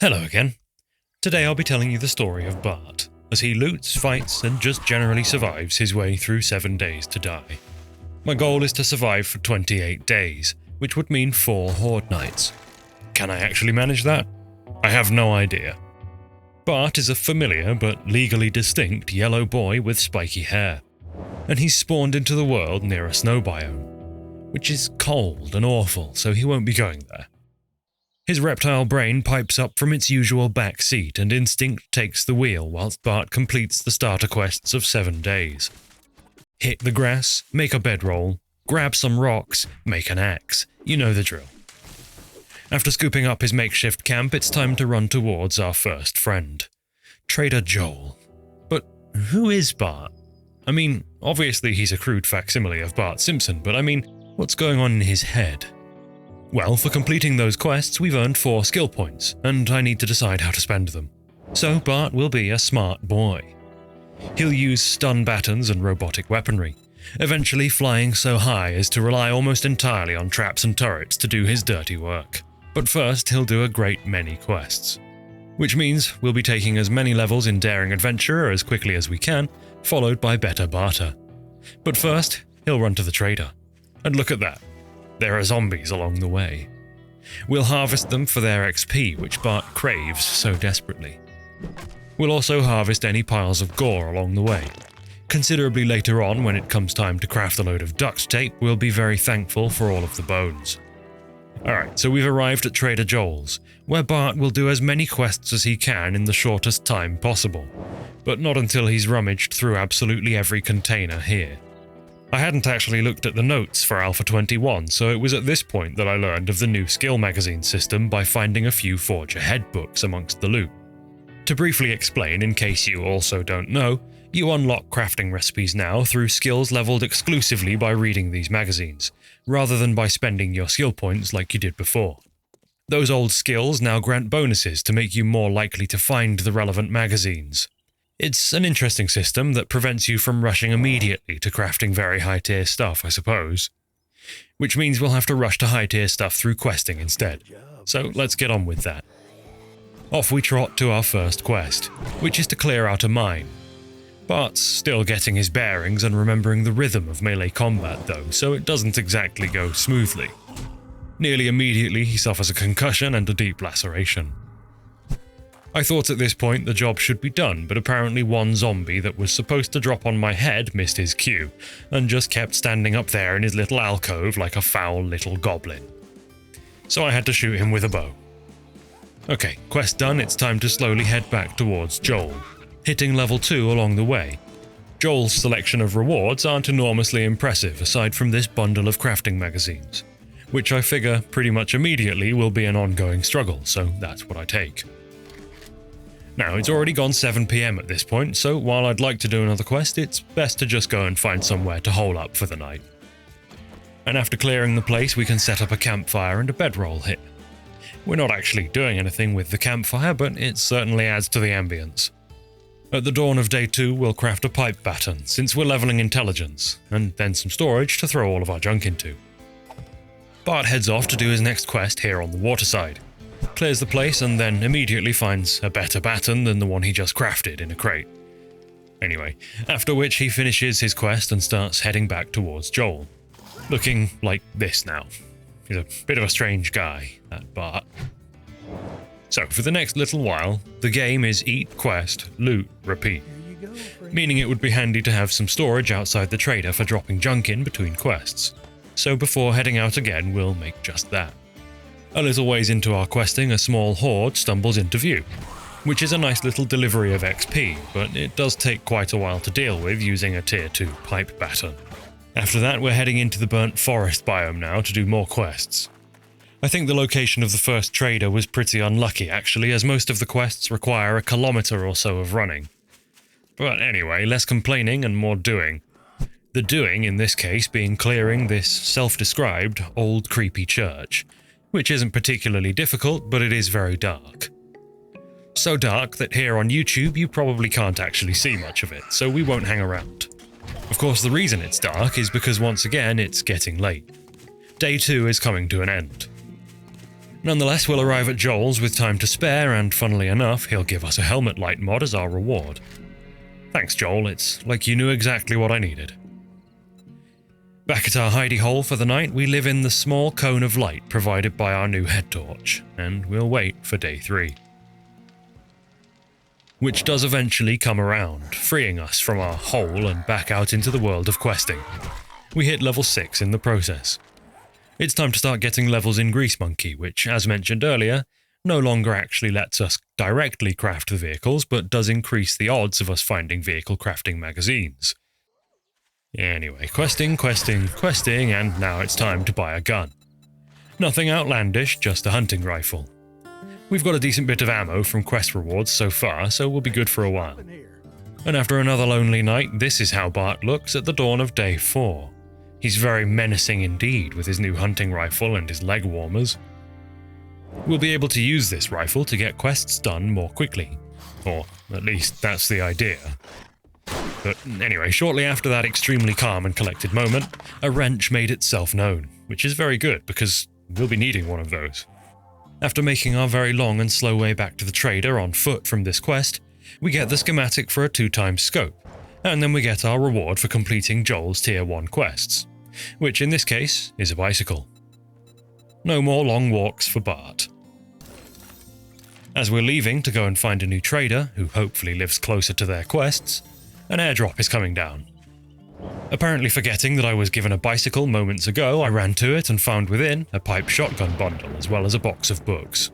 Hello again. Today I'll be telling you the story of Bart, as he loots, fights, and just generally survives his way through 7 days to die. My goal is to survive for 28 days, which would mean 4 horde nights. Can I actually manage that? I have no idea. Bart is a familiar but legally distinct yellow boy with spiky hair, and he's spawned into the world near a snow biome, which is cold and awful, so he won't be going there. His reptile brain pipes up from its usual back seat and instinct takes the wheel whilst Bart completes the starter quests of 7 days. Hit the grass, make a bedroll, grab some rocks, make an axe. You know the drill. After scooping up his makeshift camp, it's time to run towards our first friend, Trader Joel. But who is Bart? I mean, obviously he's a crude facsimile of Bart Simpson, but I mean, what's going on in his head? Well, for completing those quests, we've earned 4 skill points, and I need to decide how to spend them. So Bart will be a smart boy. He'll use stun batons and robotic weaponry, eventually flying so high as to rely almost entirely on traps and turrets to do his dirty work. But first, he'll do a great many quests. Which means we'll be taking as many levels in Daring Adventurer as quickly as we can, followed by Better Barter. But first, he'll run to the trader. And look at that. There are zombies along the way. We'll harvest them for their XP, which Bart craves so desperately. We'll also harvest any piles of gore along the way. Considerably later on, when it comes time to craft a load of duct tape, we'll be very thankful for all of the bones. Alright, so we've arrived at Trader Joel's, where Bart will do as many quests as he can in the shortest time possible, but not until he's rummaged through absolutely every container here. I hadn't actually looked at the notes for Alpha 21, so it was at this point that I learned of the new skill magazine system by finding a few Forge Ahead books amongst the loot. To briefly explain, in case you also don't know, you unlock crafting recipes now through skills leveled exclusively by reading these magazines, rather than by spending your skill points like you did before. Those old skills now grant bonuses to make you more likely to find the relevant magazines. It's an interesting system that prevents you from rushing immediately to crafting very high-tier stuff, I suppose. Which means we'll have to rush to high-tier stuff through questing instead. So let's get on with that. Off we trot to our first quest, which is to clear out a mine. Bart's still getting his bearings and remembering the rhythm of melee combat though, so it doesn't exactly go smoothly. Nearly immediately he suffers a concussion and a deep laceration. I thought at this point the job should be done, but apparently one zombie that was supposed to drop on my head missed his cue, and just kept standing up there in his little alcove like a foul little goblin. So I had to shoot him with a bow. Okay, quest done, it's time to slowly head back towards Joel, hitting level 2 along the way. Joel's selection of rewards aren't enormously impressive aside from this bundle of crafting magazines, which I figure pretty much immediately will be an ongoing struggle, so that's what I take. Now, it's already gone 7 PM at this point, so while I'd like to do another quest, it's best to just go and find somewhere to hole up for the night. And after clearing the place, we can set up a campfire and a bedroll hit. We're not actually doing anything with the campfire, but it certainly adds to the ambience. At the dawn of day 2, we'll craft a pipe baton, since we're leveling intelligence, and then some storage to throw all of our junk into. Bart heads off to do his next quest here on the waterside. Clears the place and then immediately finds a better baton than the one he just crafted in a crate. Anyway, after which he finishes his quest and starts heading back towards Joel. Looking like this now. He's a bit of a strange guy, that Bart. So, for the next little while, the game is eat, quest, loot, repeat. Meaning it would be handy to have some storage outside the trader for dropping junk in between quests. So before heading out again, we'll make just that. A little ways into our questing, a small horde stumbles into view, which is a nice little delivery of XP, but it does take quite a while to deal with using a tier 2 pipe baton. After that, we're heading into the burnt forest biome now to do more quests. I think the location of the first trader was pretty unlucky actually, as most of the quests require a kilometre or so of running. But anyway, less complaining and more doing. The doing, in this case, being clearing this self-described old creepy church, which isn't particularly difficult, but it is very dark. So dark that here on YouTube you probably can't actually see much of it, so we won't hang around. Of course, the reason it's dark is because once again it's getting late. Day 2 is coming to an end. Nonetheless, we'll arrive at Joel's with time to spare, and funnily enough, he'll give us a helmet light mod as our reward. Thanks, Joel, it's like you knew exactly what I needed. Back at our hidey hole for the night, we live in the small cone of light provided by our new head torch, and we'll wait for day 3. Which does eventually come around, freeing us from our hole and back out into the world of questing. We hit level 6 in the process. It's time to start getting levels in Grease Monkey, which, as mentioned earlier, no longer actually lets us directly craft the vehicles, but does increase the odds of us finding vehicle crafting magazines. Anyway, questing, and now it's time to buy a gun. Nothing outlandish, just a hunting rifle. We've got a decent bit of ammo from quest rewards so far, so we'll be good for a while. And after another lonely night, this is how Bart looks at the dawn of day 4. He's very menacing indeed with his new hunting rifle and his leg warmers. We'll be able to use this rifle to get quests done more quickly. Or at least that's the idea. But anyway, shortly after that extremely calm and collected moment, a wrench made itself known, which is very good because we'll be needing one of those. After making our very long and slow way back to the trader on foot from this quest, we get the schematic for a 2x scope, and then we get our reward for completing Joel's tier 1 quests, which in this case is a bicycle. No more long walks for Bart. As we're leaving to go and find a new trader, who hopefully lives closer to their quests, an airdrop is coming down. Apparently forgetting that I was given a bicycle moments ago, I ran to it and found within a pipe shotgun bundle as well as a box of books.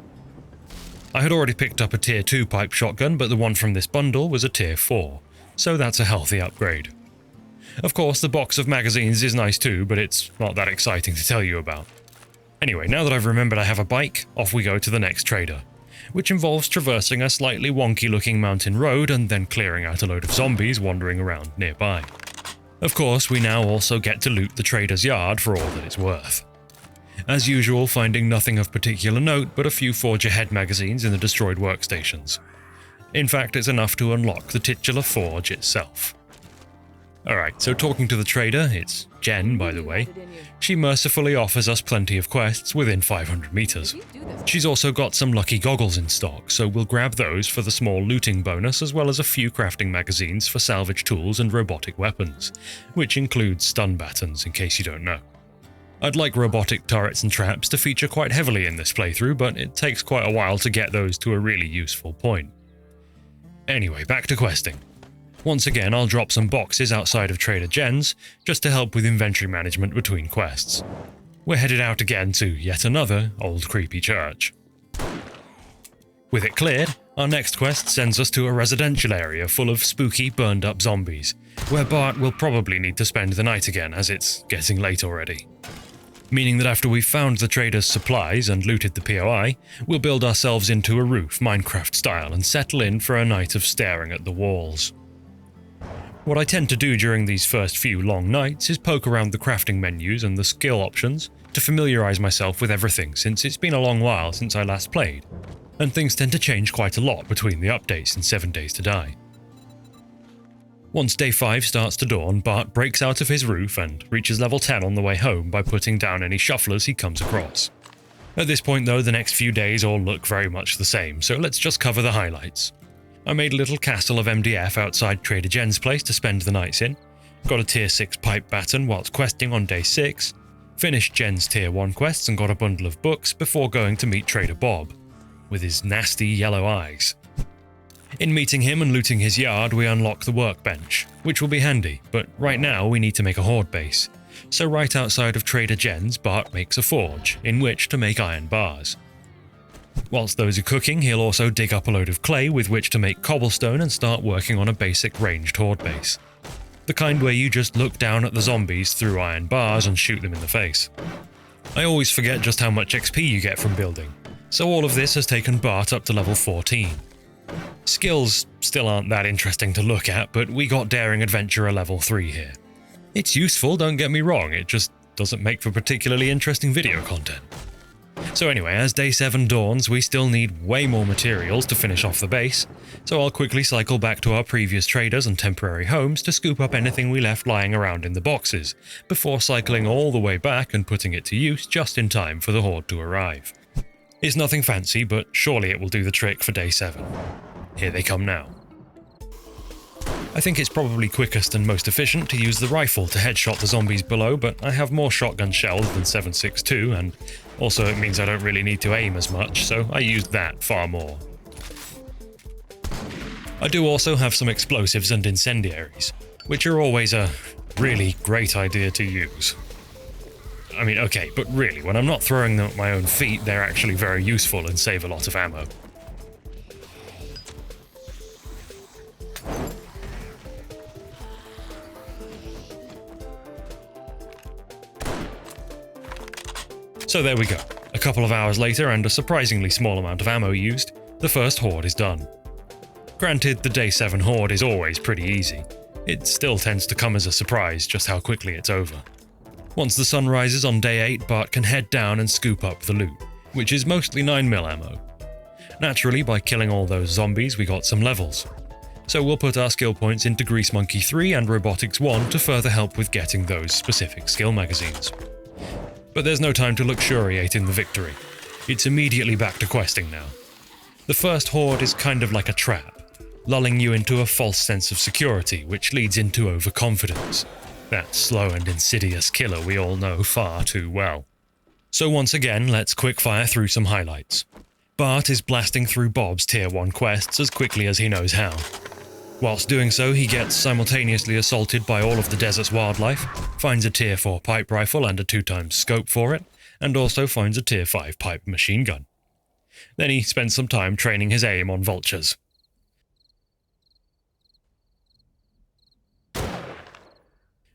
I had already picked up a tier 2 pipe shotgun, but the one from this bundle was a tier 4, so that's a healthy upgrade. Of course, the box of magazines is nice too, but it's not that exciting to tell you about. Anyway, now that I've remembered I have a bike, off we go to the next trader, which involves traversing a slightly wonky-looking mountain road and then clearing out a load of zombies wandering around nearby. Of course, we now also get to loot the trader's yard for all that it's worth. As usual, finding nothing of particular note but a few Forge Ahead magazines in the destroyed workstations. In fact, it's enough to unlock the titular forge itself. Alright, so talking to the trader, it's Jen, by the way, she mercifully offers us plenty of quests within 500 meters. She's also got some lucky goggles in stock, so we'll grab those for the small looting bonus as well as a few crafting magazines for salvage tools and robotic weapons, which includes stun batons in case you don't know. I'd like robotic turrets and traps to feature quite heavily in this playthrough, but it takes quite a while to get those to a really useful point. Anyway, back to questing. Once again, I'll drop some boxes outside of Trader Jen's, just to help with inventory management between quests. We're headed out again to yet another old creepy church. With it cleared, our next quest sends us to a residential area full of spooky, burned-up zombies, where Bart will probably need to spend the night again as it's getting late already. Meaning that after we've found the trader's supplies and looted the POI, we'll build ourselves into a roof Minecraft style and settle in for a night of staring at the walls. What I tend to do during these first few long nights is poke around the crafting menus and the skill options to familiarise myself with everything, since it's been a long while since I last played, and things tend to change quite a lot between the updates and 7 Days to Die. Once day 5 starts to dawn, Bart breaks out of his roof and reaches level 10 on the way home by putting down any shufflers he comes across. At this point though, the next few days all look very much the same, so let's just cover the highlights. I made a little castle of MDF outside Trader Jen's place to spend the nights in, got a tier 6 pipe baton whilst questing on day 6, finished Jen's tier 1 quests and got a bundle of books before going to meet Trader Bob, with his nasty yellow eyes. In meeting him and looting his yard, we unlock the workbench, which will be handy, but right now we need to make a horde base. So right outside of Trader Jen's, Bart makes a forge, in which to make iron bars. Whilst those are cooking, he'll also dig up a load of clay with which to make cobblestone and start working on a basic ranged horde base. The kind where you just look down at the zombies through iron bars and shoot them in the face. I always forget just how much XP you get from building, so all of this has taken Bart up to level 14. Skills still aren't that interesting to look at, but we got Daring Adventurer level 3 here. It's useful, don't get me wrong, it just doesn't make for particularly interesting video content. So anyway, as day 7 dawns, we still need way more materials to finish off the base, so I'll quickly cycle back to our previous traders and temporary homes to scoop up anything we left lying around in the boxes, before cycling all the way back and putting it to use just in time for the horde to arrive. It's nothing fancy, but surely it will do the trick for day 7. Here they come now. I think it's probably quickest and most efficient to use the rifle to headshot the zombies below, but I have more shotgun shells than 7.62, and also it means I don't really need to aim as much, so I used that far more. I do also have some explosives and incendiaries, which are always a really great idea to use. I mean, okay, but really, when I'm not throwing them at my own feet, they're actually very useful and save a lot of ammo. So there we go. A couple of hours later and a surprisingly small amount of ammo used, the first horde is done. Granted, the day 7 horde is always pretty easy. It still tends to come as a surprise just how quickly it's over. Once the sun rises on day 8, Bart can head down and scoop up the loot, which is mostly 9mm ammo. Naturally, by killing all those zombies, we got some levels. So we'll put our skill points into Grease Monkey 3 and Robotics 1 to further help with getting those specific skill magazines. But there's no time to luxuriate in the victory. It's immediately back to questing now. The first horde is kind of like a trap, lulling you into a false sense of security, which leads into overconfidence. That slow and insidious killer we all know far too well. So once again, let's quickfire through some highlights. Bart is blasting through Bob's Tier 1 quests as quickly as he knows how. Whilst doing so, he gets simultaneously assaulted by all of the desert's wildlife, finds a Tier 4 pipe rifle and a 2x scope for it, and also finds a Tier 5 pipe machine gun. Then he spends some time training his aim on vultures.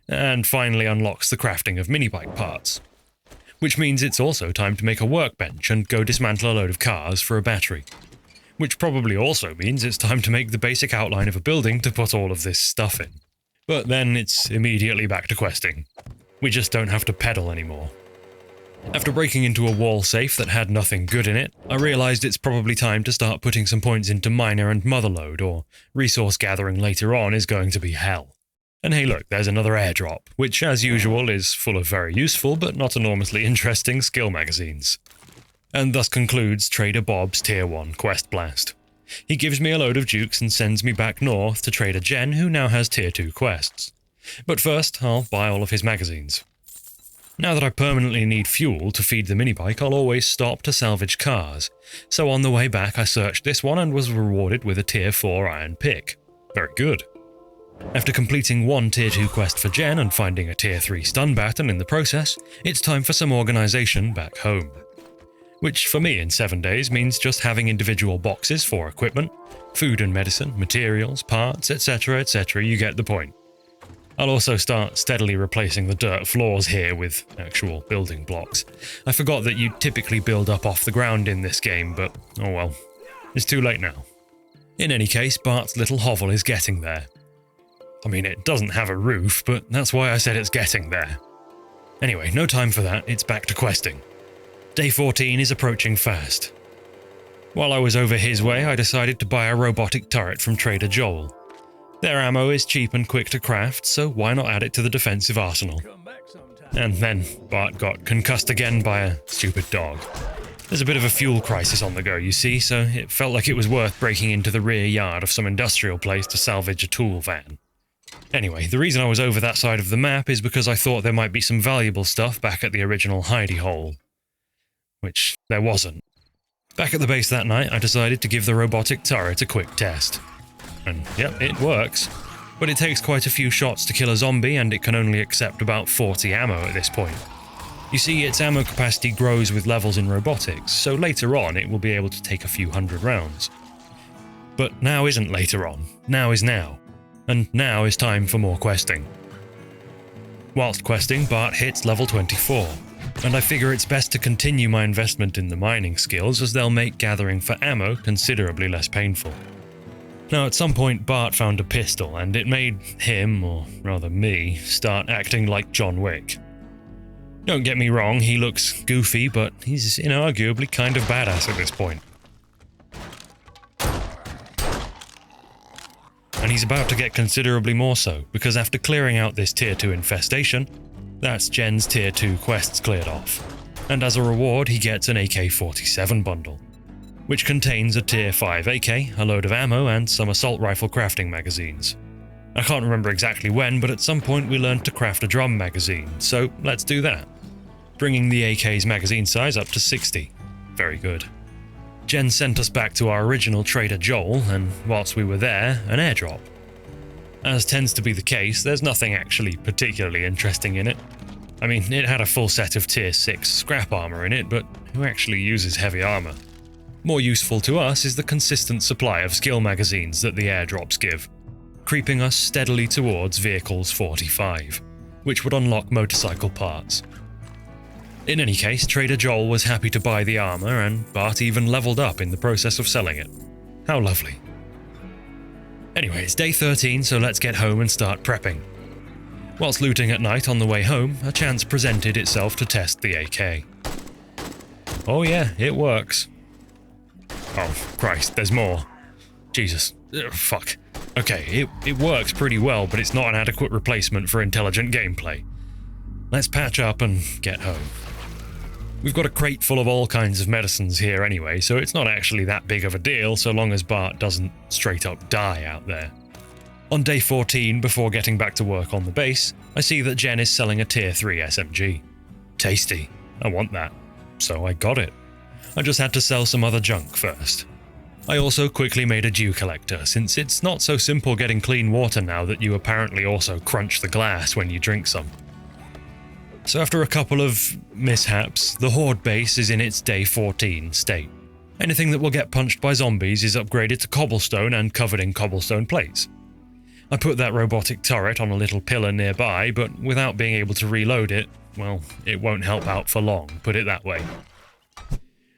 And finally unlocks the crafting of mini-bike parts. Which means it's also time to make a workbench and go dismantle a load of cars for a battery. Which probably also means it's time to make the basic outline of a building to put all of this stuff in. But then it's immediately back to questing. We just don't have to pedal anymore. After breaking into a wall safe that had nothing good in it, I realised it's probably time to start putting some points into miner and motherlode, or resource gathering later on is going to be hell. And hey look, there's another airdrop, which as usual is full of very useful but not enormously interesting skill magazines. And thus concludes Trader Bob's Tier 1 Quest Blast. He gives me a load of jukes and sends me back north to Trader Jen, who now has Tier 2 quests. But first, I'll buy all of his magazines. Now that I permanently need fuel to feed the minibike, I'll always stop to salvage cars, so on the way back I searched this one and was rewarded with a Tier 4 iron pick. Very good. After completing one Tier 2 quest for Jen and finding a Tier 3 stun baton in the process, it's time for some organisation back home. Which for me in 7 days means just having individual boxes for equipment, food and medicine, materials, parts, etc, you get the point. I'll also start steadily replacing the dirt floors here with actual building blocks. I forgot that you typically build up off the ground in this game, but oh well, it's too late now. In any case, Bart's little hovel is getting there. I mean, it doesn't have a roof, but that's why I said it's getting there. Anyway, no time for that, it's back to questing. Day 14 is approaching fast. While I was over his way, I decided to buy a robotic turret from Trader Joel. Their ammo is cheap and quick to craft, so why not add it to the defensive arsenal? And then Bart got concussed again by a stupid dog. There's a bit of a fuel crisis on the go, you see, so it felt like it was worth breaking into the rear yard of some industrial place to salvage a tool van. Anyway, the reason I was over that side of the map is because I thought there might be some valuable stuff back at the original hidey hole. Which there wasn't. Back at the base that night, I decided to give the robotic turret a quick test. And yep, it works. But it takes quite a few shots to kill a zombie, and it can only accept about 40 ammo at this point. You see, its ammo capacity grows with levels in robotics, so later on it will be able to take a few hundred rounds. But now isn't later on, now is now. And now is time for more questing. Whilst questing, Bart hits level 24. And I figure it's best to continue my investment in the mining skills, as they'll make gathering for ammo considerably less painful. Now at some point Bart found a pistol, and it made him, or rather me, start acting like John Wick. Don't get me wrong, he looks goofy, but he's inarguably kind of badass at this point. And he's about to get considerably more so, because after clearing out this Tier 2 infestation, that's Jen's Tier 2 quests cleared off. and as a reward he gets an AK-47 bundle, which contains a tier 5 AK, a load of ammo, and some assault rifle crafting magazines. I can't remember exactly when, but at some point we learned to craft a drum magazine, so let's do that. Bringing the AK's magazine size up to 60. Very good. Jen sent us back to our original Trader Joel, and whilst we were there, an airdrop. As tends to be the case, there's nothing actually particularly interesting in it. I mean, it had a full set of tier 6 scrap armor in it, but who actually uses heavy armor? More useful to us is the consistent supply of skill magazines that the airdrops give, creeping us steadily towards Vehicles 45, which would unlock motorcycle parts. In any case, Trader Joel was happy to buy the armor, and Bart even leveled up in the process of selling it. How lovely. Anyway, it's day 13, so let's get home and start prepping. Whilst looting at night on the way home, a chance presented itself to test the AK. Oh yeah, it works. Oh, Christ, there's more. Jesus. Fuck. Okay, it works pretty well, but it's not an adequate replacement for intelligent gameplay. Let's patch up and get home. We've got a crate full of all kinds of medicines here anyway, so it's not actually that big of a deal so long as Bart doesn't straight up die out there. On day 14, before getting back to work on the base, I see that Jen is selling a tier 3 SMG. Tasty. I want that. So I got it. I just had to sell some other junk first. I also quickly made a dew collector, since it's not so simple getting clean water now that you apparently also crunch the glass when you drink some. So after a couple of mishaps, the Horde base is in its day 14 state. Anything that will get punched by zombies is upgraded to cobblestone and covered in cobblestone plates. I put that robotic turret on a little pillar nearby, but without being able to reload it, well, it won't help out for long, put it that way.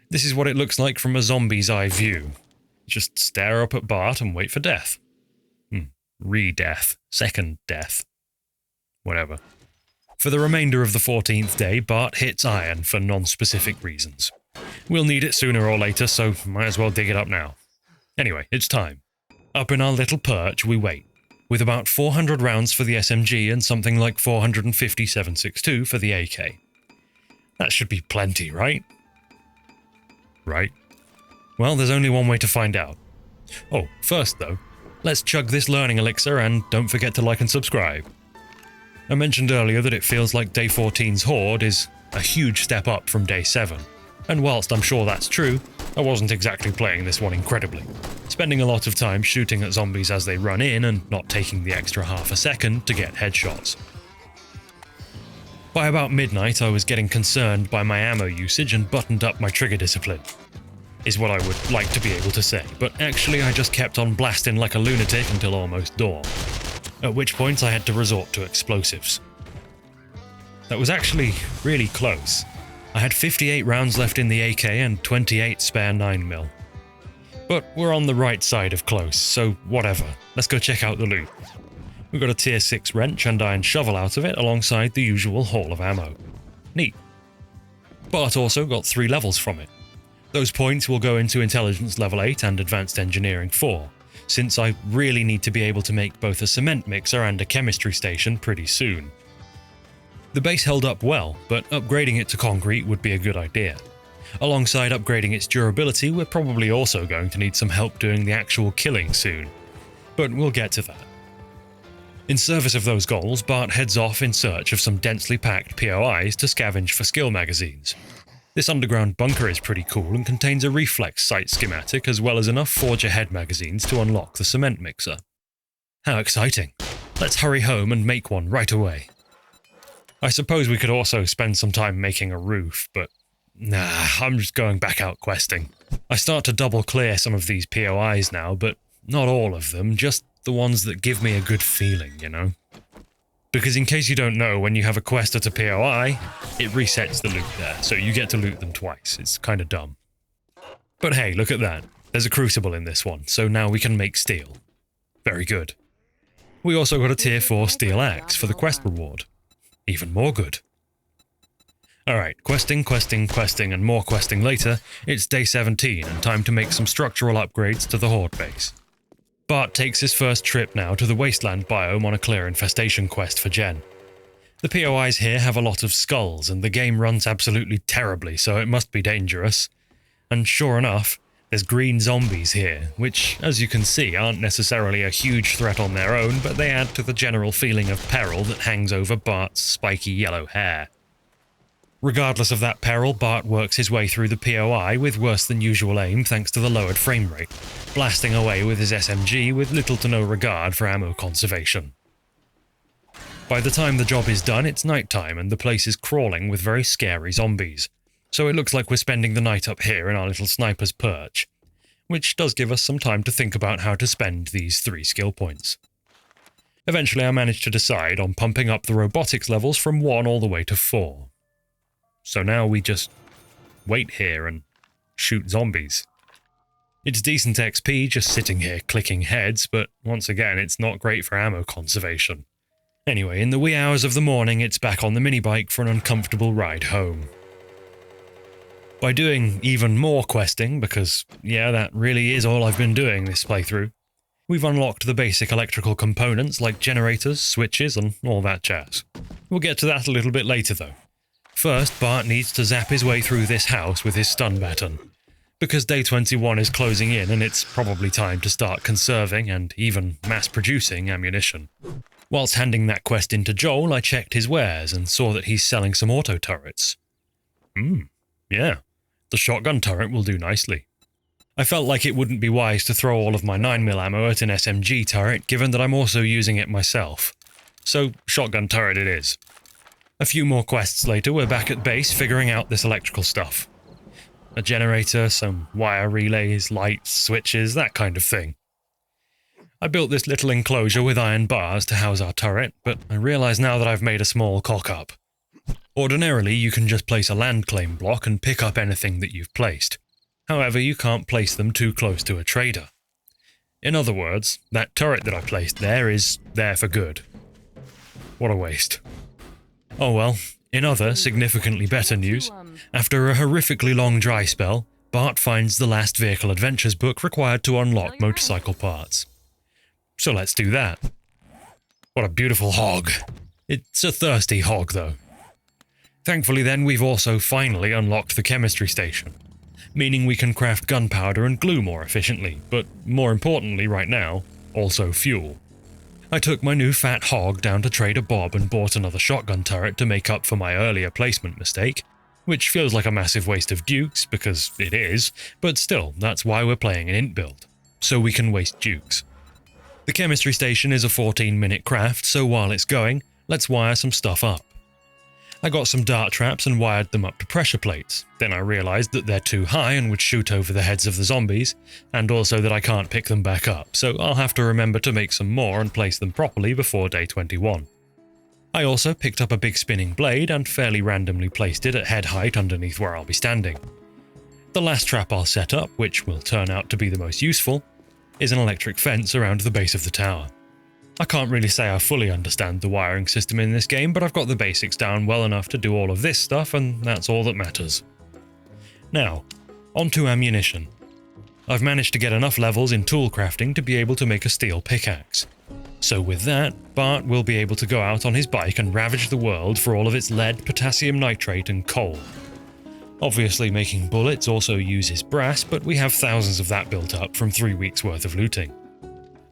This is what it looks like from a zombie's eye view. Just stare up at Bart and wait for death. Re-death. Second death. Whatever. For the remainder of the 14th day, Bart hits iron for non-specific reasons. We'll need it sooner or later, so might as well dig it up now. Anyway, it's time. Up in our little perch, we wait, with about 400 rounds for the SMG and something like 450 7.62 for the AK. That should be plenty, right? Right. Well, there's only one way to find out. Oh, first though, let's chug this learning elixir and don't forget to like and subscribe. I mentioned earlier that it feels like day 14's Horde is a huge step up from day 7, and whilst I'm sure that's true, I wasn't exactly playing this one incredibly, spending a lot of time shooting at zombies as they run in and not taking the extra half a second to get headshots. By about midnight I was getting concerned by my ammo usage and buttoned up my trigger discipline, is what I would like to be able to say, but actually I just kept on blasting like a lunatic until almost dawn. At which point I had to resort to explosives. That was actually really close. I had 58 rounds left in the AK and 28 spare 9mm. But we're on the right side of close, so whatever. Let's go check out the loot. We got a tier 6 wrench and iron shovel out of it alongside the usual haul of ammo. Neat. Bart also got 3 levels from it. Those points will go into Intelligence Level 8 and Advanced Engineering 4. Since I really need to be able to make both a cement mixer and a chemistry station pretty soon. The base held up well, but upgrading it to concrete would be a good idea. Alongside upgrading its durability, we're probably also going to need some help doing the actual killing soon. But we'll get to that. In service of those goals, Bart heads off in search of some densely packed POIs to scavenge for skill magazines. This underground bunker is pretty cool and contains a reflex sight schematic as well as enough Forge Ahead magazines to unlock the cement mixer. How exciting! Let's hurry home and make one right away. I suppose we could also spend some time making a roof, but nah, I'm just going back out questing. I start to double clear some of these POIs now, but not all of them, just the ones that give me a good feeling, you know? Because in case you don't know, when you have a quest at a POI, it resets the loot there, so you get to loot them twice. It's kinda dumb. But hey, look at that. There's a crucible in this one, so now we can make steel. Very good. We also got a tier 4 steel axe for the quest reward. Even more good. Alright, questing, and more questing later, it's day 17 and time to make some structural upgrades to the Horde base. Bart takes his first trip now to the wasteland biome on a clear infestation quest for Jen. The POIs here have a lot of skulls, and the game runs absolutely terribly, so it must be dangerous. And sure enough, there's green zombies here, which, as you can see, aren't necessarily a huge threat on their own, but they add to the general feeling of peril that hangs over Bart's spiky yellow hair. Regardless of that peril, Bart works his way through the POI with worse than usual aim thanks to the lowered frame rate, blasting away with his SMG with little to no regard for ammo conservation. By the time the job is done, it's nighttime and the place is crawling with very scary zombies, so it looks like we're spending the night up here in our little sniper's perch, which does give us some time to think about how to spend these 3 skill points. Eventually I managed to decide on pumping up the robotics levels from 1 all the way to 4. So now we just wait here and shoot zombies. It's decent XP just sitting here clicking heads, but once again it's not great for ammo conservation. Anyway, in the wee hours of the morning it's back on the minibike for an uncomfortable ride home. By doing even more questing, because yeah, that really is all I've been doing this playthrough, we've unlocked the basic electrical components like generators, switches and all that jazz. We'll get to that a little bit later though. First, Bart needs to zap his way through this house with his stun baton, because day 21 is closing in and it's probably time to start conserving and even mass-producing ammunition. Whilst handing that quest in to Joel, I checked his wares and saw that he's selling some auto turrets. Yeah, the shotgun turret will do nicely. I felt like it wouldn't be wise to throw all of my 9mm ammo at an SMG turret, given that I'm also using it myself. So, shotgun turret it is. A few more quests later, we're back at base figuring out this electrical stuff. A generator, some wire relays, lights, switches, that kind of thing. I built this little enclosure with iron bars to house our turret, but I realise now that I've made a small cock-up. Ordinarily, you can just place a land claim block and pick up anything that you've placed. However, you can't place them too close to a trader. In other words, that turret that I placed there is there for good. What a waste. Oh well, in other, significantly better news, after a horrifically long dry spell, Bart finds the last Vehicle Adventures book required to unlock motorcycle parts. So let's do that. What a beautiful hog. It's a thirsty hog, though. Thankfully then, we've also finally unlocked the chemistry station, meaning we can craft gunpowder and glue more efficiently, but more importantly right now, also fuel. I took my new fat hog down to Trader Bob and bought another shotgun turret to make up for my earlier placement mistake, which feels like a massive waste of dukes, because it is, but still, that's why we're playing an int build, so we can waste dukes. The chemistry station is a 14-minute craft, so while it's going, let's wire some stuff up. I got some dart traps and wired them up to pressure plates. Then I realised that they're too high and would shoot over the heads of the zombies, and also that I can't pick them back up, so I'll have to remember to make some more and place them properly before day 21. I also picked up a big spinning blade and fairly randomly placed it at head height underneath where I'll be standing. The last trap I'll set up, which will turn out to be the most useful, is an electric fence around the base of the tower. I can't really say I fully understand the wiring system in this game, but I've got the basics down well enough to do all of this stuff, and that's all that matters. Now, on to ammunition. I've managed to get enough levels in tool crafting to be able to make a steel pickaxe. So with that, Bart will be able to go out on his bike and ravage the world for all of its lead, potassium nitrate and coal. Obviously making bullets also uses brass, but we have thousands of that built up from 3 weeks worth of looting.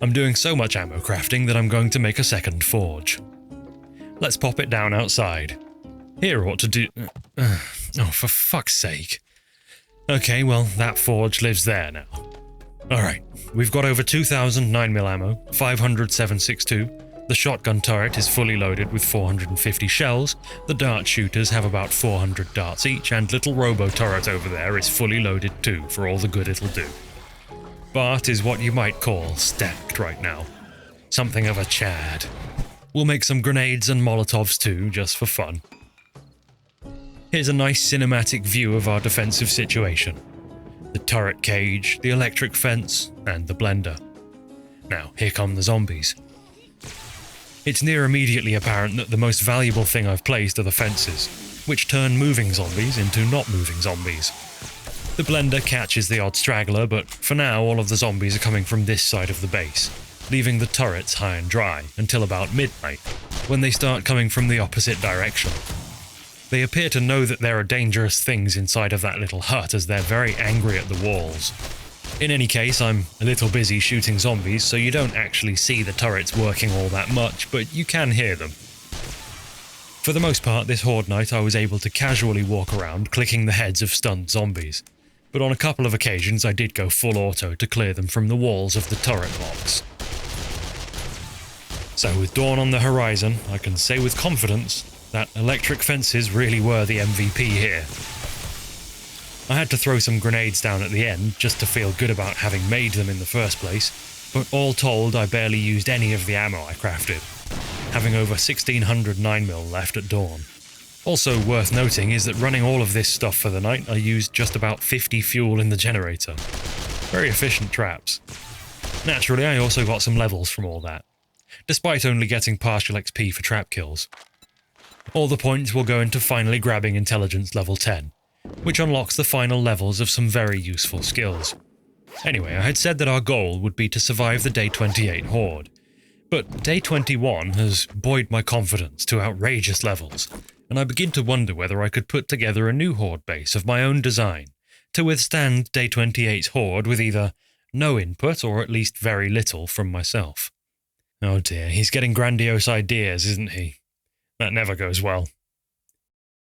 I'm doing so much ammo crafting that I'm going to make a second forge. Let's pop it down outside. Here ought to do... oh, for fuck's sake. Okay, well, that forge lives there now. Alright, we've got over 2,000 9mm ammo, 500 7.62, the shotgun turret is fully loaded with 450 shells, the dart shooters have about 400 darts each, and little robo-turret over there is fully loaded too, for all the good it'll do. Bart is what you might call stacked right now. Something of a Chad. We'll make some grenades and Molotovs too, just for fun. Here's a nice cinematic view of our defensive situation. The turret cage, the electric fence, and the blender. Now, here come the zombies. It's near immediately apparent that the most valuable thing I've placed are the fences, which turn moving zombies into not moving zombies. The blender catches the odd straggler, but for now all of the zombies are coming from this side of the base, leaving the turrets high and dry until about midnight, when they start coming from the opposite direction. They appear to know that there are dangerous things inside of that little hut as they're very angry at the walls. In any case, I'm a little busy shooting zombies, so you don't actually see the turrets working all that much, but you can hear them. For the most part, this horde night I was able to casually walk around clicking the heads of stunned zombies, but on a couple of occasions I did go full auto to clear them from the walls of the turret box. So with dawn on the horizon, I can say with confidence that electric fences really were the MVP here. I had to throw some grenades down at the end just to feel good about having made them in the first place, but all told I barely used any of the ammo I crafted, having over 1600 9mm left at dawn. Also worth noting is that running all of this stuff for the night I used just about 50 fuel in the generator. Very efficient traps. Naturally I also got some levels from all that, despite only getting partial XP for trap kills. All the points will go into finally grabbing intelligence level 10, which unlocks the final levels of some very useful skills. Anyway, I had said that our goal would be to survive the Day 28 horde, but Day 21 has buoyed my confidence to outrageous levels, and I begin to wonder whether I could put together a new horde base of my own design to withstand Day 28's horde with either no input or at least very little from myself. Oh dear, he's getting grandiose ideas, isn't he? That never goes well.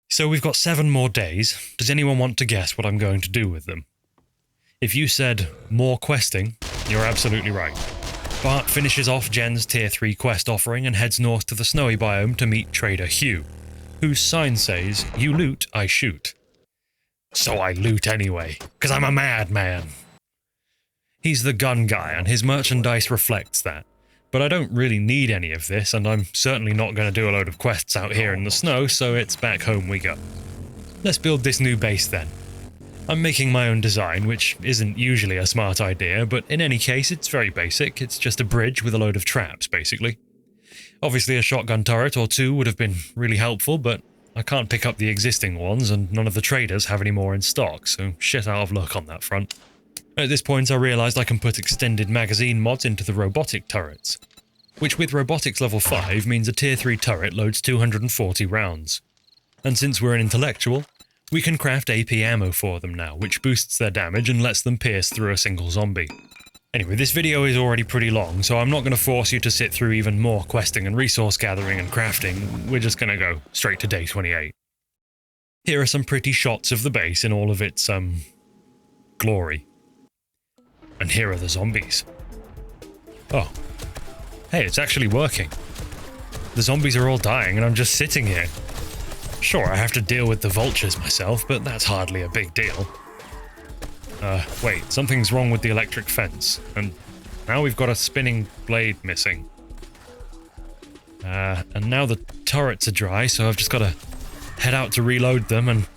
So we've got 7 more days. Does anyone want to guess what I'm going to do with them? If you said more questing, you're absolutely right. Bart finishes off Jen's Tier 3 quest offering and heads north to the snowy biome to meet Trader Hugh, whose sign says, "You loot, I shoot." So I loot anyway, because I'm a madman. He's the gun guy and his merchandise reflects that. But I don't really need any of this, and I'm certainly not going to do a load of quests out here in the snow, so it's back home we go. Let's build this new base then. I'm making my own design, which isn't usually a smart idea, but in any case it's very basic. It's just a bridge with a load of traps, basically. Obviously a shotgun turret or 2 would have been really helpful, but I can't pick up the existing ones, and none of the traders have any more in stock, so shit out of luck on that front. At this point I realised I can put extended magazine mods into the robotic turrets, which with robotics level 5 means a tier 3 turret loads 240 rounds. And since we're an intellectual, we can craft AP ammo for them now, which boosts their damage and lets them pierce through a single zombie. Anyway, this video is already pretty long, so I'm not going to force you to sit through even more questing and resource gathering and crafting. We're just going to go straight to Day 28. Here are some pretty shots of the base in all of its, glory. And here are the zombies. Oh. Hey, it's actually working. The zombies are all dying and I'm just sitting here. Sure, I have to deal with the vultures myself, but that's hardly a big deal. Wait, something's wrong with the electric fence, and now we've got a spinning blade missing. And now the turrets are dry, so I've just got to head out to reload them, and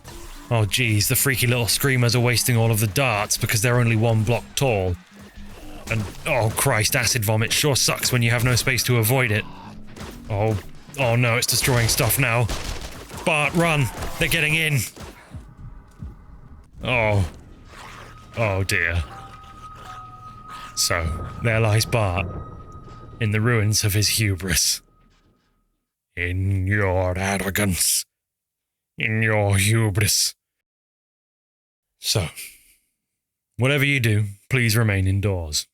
oh geez, the freaky little screamers are wasting all of the darts because they're only 1 block tall. And oh Christ, acid vomit sure sucks when you have no space to avoid it. Oh no, it's destroying stuff now. Bart, run! They're getting in! Oh dear. So, there lies Bart, in the ruins of his hubris. In your arrogance. In your hubris. So, whatever you do, please remain indoors.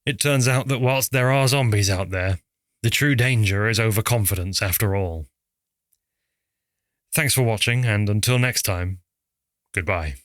It turns out that whilst there are zombies out there, the true danger is overconfidence after all. Thanks for watching, and until next time, goodbye.